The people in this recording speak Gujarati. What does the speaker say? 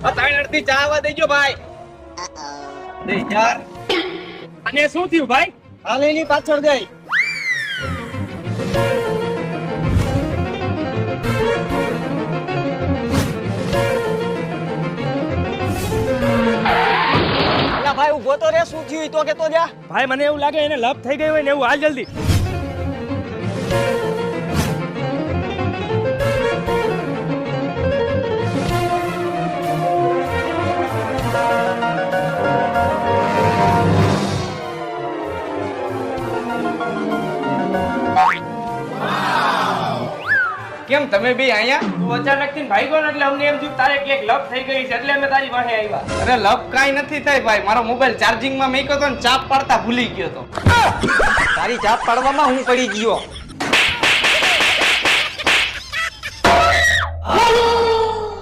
ત્રણ અડધી ચા આવવા દેજો ભાઈ. દે યાર. અને શું થયું ભાઈ? હાલેની પાછળ ગઈ. ભાઈ ઉભો તો રે, શું થયું તો કેતો જા. ભાઈ મને એવું લાગે એને લપ થઈ ગઈ હોય ને એવું. હાલ જલ્દી. કેમ તમે બે અહીંયા? તું અચાનક થી ભાઈ ગયો ને એટલે અમને એમ થયું તારે ક્યાંક લપ થઈ ગઈ છે એટલે અમે તારી પાસે આવ્યા. અરે લપ કાઈ નથી થાય ભાઈ, મારો મોબાઈલ ચાર્જિંગ માં મૂક્યો તો ને ચાપ પાડતા ભૂલી ગયો તો. તારી ચાપ પાડવામાં હું પડી ગયો.